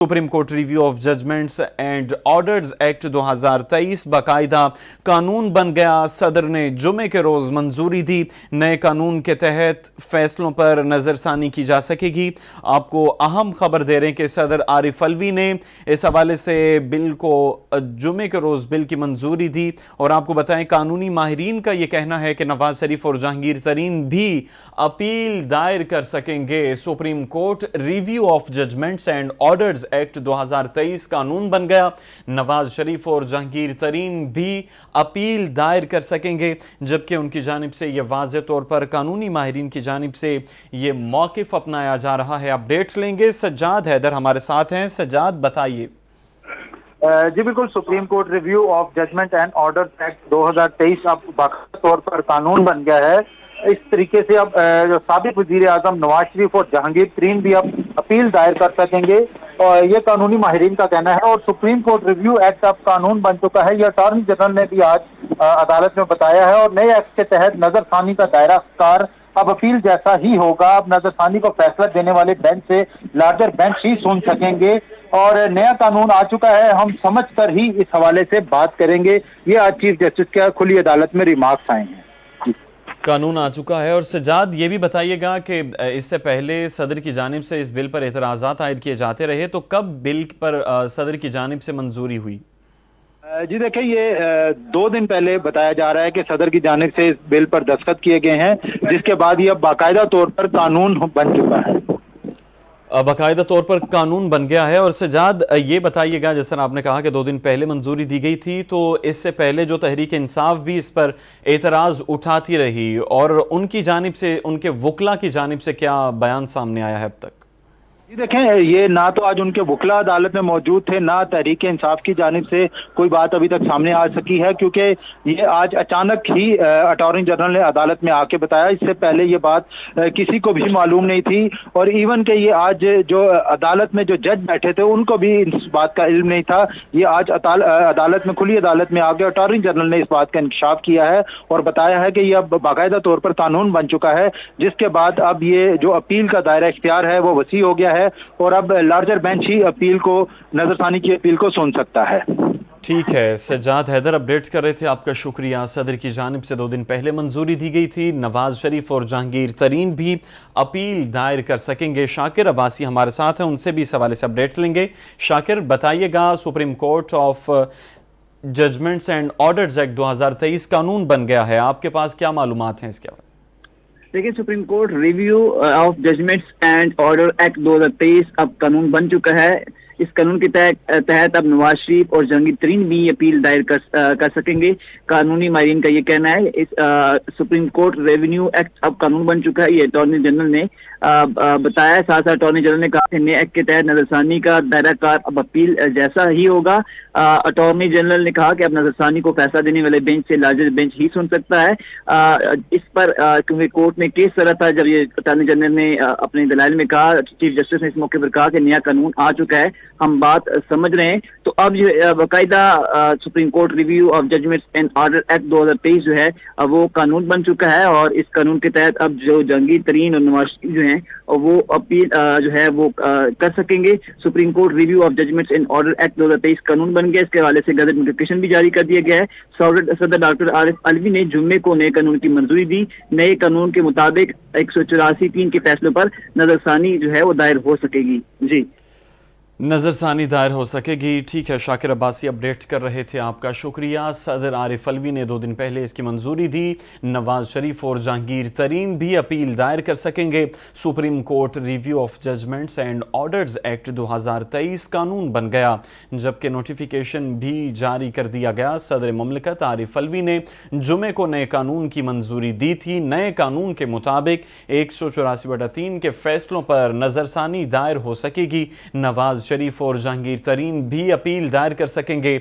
Supreme Court Review of Judgments and Orders Act 2023 बाकायदा कानून बन गया। सदर ने जुमे के रोज मंजूरी दी। नए कानून के तहत फैसलों पर नजरसानी की जा सकेगी। आपको अहम खबर दे रहे हैं कि सदर आरिफ अलवी ने इस हवाले से बिल को जुमे के रोज बिल की मंजूरी दी। और आपको बताएं, कानूनी माहिरीन का यह कहना है कि नवाज शरीफ और जहांगीर तरीन भी अपील दायर कर सकेंगे। Supreme Court Review of Judgments and Orders Act 2023 कानून बन गया। नवाज शरीफ और जहांगीर तरीन भी अपील दायर कर सकेंगे, जबकि उनकी जानिब से यह वाज़ेह तौर पर कानूनी माहिरीन की जानिब से यह मौक़िफ़ अपनाया जा रहा है। अपडेट्स लेंगे, सज्जाद हैदर हमारे साथ हैं। सज्जाद, बताइए। जी बिल्कुल, Supreme Court Review of Judgment and Order Act 2023 अब बाकायदा तौर पर कानून बन गया है। इस तरीके से अब जो साबिक वजीर आजम नवाज शरीफ और जहांगीर तरीन भी अब अपील दायर कर सकेंगे, और ये कानूनी माहिरीन का कहना है। और सुप्रीम कोर्ट रिव्यू एक्ट अब कानून बन चुका है, यह अटॉर्नी जनरल ने भी आज अदालत में बताया है। और नए एक्ट के तहत नजरसानी का दायरा कार अब अपील जैसा ही होगा। अब नजरसानी को फैसला देने वाले बेंच से लार्जर बेंच ही सुन सकेंगे। और नया कानून आ चुका है, हम समझ कर ही इस हवाले से बात करेंगे। ये आज चीफ जस्टिस के खुली अदालत में रिमार्क्स आए हैं। कानून आ चुका है। और सज्जाद, ये भी बताइएगा कि इससे पहले सदर की जानिब से इस बिल पर एतराज़ात आयद किए जाते रहे, तो कब बिल पर सदर की जानिब से मंजूरी हुई? जी देखिए, ये 2 दिन पहले बताया जा रहा है कि सदर की जानिब से इस बिल पर दस्तखत किए गए हैं, जिसके बाद ये बाकायदा तौर पर कानून बन चुका है। बाकायदा तौर पर कानून बन गया है। और सज्जाद, ये बताइएगा, जैसा आपने कहा कि 2 दिन पहले मंजूरी दी गई थी, तो इससे पहले जो तहरीक इंसाफ भी इस पर एतराज़ उठाती रही, और उनकी जानिब से, उनके वकला की जानिब से क्या बयान सामने आया है अब तक? जी देखें, ये ना तो आज उनके वकला अदालत में मौजूद थे, ना तहरीक इंसाफ की जानिब से कोई बात अभी तक सामने आ सकी है, क्योंकि ये आज अचानक ही अटॉर्नी जनरल ने अदालत में आके बताया। इससे पहले ये बात किसी को भी मालूम नहीं थी। और इवन के ये आज जो अदालत में जो जज बैठे थे, उनको भी इस बात का इल्म नहीं था। ये आज अदालत में, खुली अदालत में आके अटॉर्नी जनरल ने इस बात का इंकशाफ किया है और बताया है कि यह अब बाकायदा तौर पर कानून बन चुका है, जिसके बाद अब ये जो अपील का दायरा इख्तियार है वो वसी हो गया है। और अब लार्जर बेंच ही अपील को, नजरसानी की अपील को सुन सकता है। ठीक है, सज्जाद हैदर अपडेट्स कर रहे थे, आपका शुक्रिया। सदर की जानिब से 2 दिन पहले मंजूरी दी गई थी। नवाज शरीफ और जहांगीर तरीन भी अपील दायर कर सकेंगे। शाकिर अब्बासी हमारे साथ हैं, उनसे भी इस हवाले से अपडेट्स लेंगे। शाकिर, बताइएगा, Supreme Court of Judgments and Orders Act 2023 कानून बन गया है, आपके पास क्या मालूमात हैं इसके बारे में? देखिए, Supreme Court Review of Judgments and Order Act 2023 अब कानून बन चुका है। इस कानून के तहत अब नवाज शरीफ और जहांगीर तरीन भी अपील दायर कर सकेंगे। कानूनी माहिरीन का ये कहना है। इस सुप्रीम कोर्ट रेवेन्यू एक्ट अब कानून बन चुका है, ये अटॉर्नी जनरल ने बताया। साथ साथ अटॉर्नी जनरल ने कहा कि नए एक्ट के तहत नजरसानी का दायरा कार अब अपील जैसा ही होगा। अटॉर्नी जनरल ने कहा कि अब नजरसानी को फैसला देने वाले बेंच से लार्जर बेंच ही सुन सकता है। इस पर क्योंकि कोर्ट में केस चल रहा था, जब ये अटॉर्नी जनरल ने अपने दलाइल में कहा, चीफ जस्टिस ने इस मौके पर कहा कि नया कानून आ चुका है, हम बात समझ रहे हैं। तो अब जो बाकायदा Supreme Court Review of Judgments and Order Act 2023 जो है वो कानून बन चुका है। और इस कानून के तहत अब जो जहांगीर तरीन और नवाज शरीफ जो हैं वो अपील जो है वो कर सकेंगे। Supreme Court Review of Judgments and Order Act 2023 कानून बन गया। इसके हवाले से गजट नोटिफिकेशन भी जारी कर दिया गया है। सदर डॉक्टर आरिफ अलवी ने जुम्मे को नए कानून की मंजूरी दी। नए कानून के मुताबिक 184(3) के फैसलों पर नजरसानी जो है वो दायर हो सकेगी। जी, नजरसानी दायर हो सकेगी। ठीक है, शाकिर अब्बासी अपडेट कर रहे थे, आपका शुक्रिया। सदर आरिफ अलवी ने 2 दिन पहले इसकी मंजूरी दी। नवाज शरीफ और जहांगीर तरीन भी अपील दायर कर सकेंगे। Supreme Court Review of Judgments and Orders Act 2023 कानून बन गया, जबकि नोटिफिकेशन भी जारी कर दिया गया। सदर मुमलिकत आरिफ अलवी ने जुमे को नए कानून की मंजूरी दी थी। नए कानून के मुताबिक 184(3) के फैसलों पर नजरसानी दायर हो सकेगी। नवाज शरीफ और जहांगीर तरीन भी अपील दायर कर सकेंगे।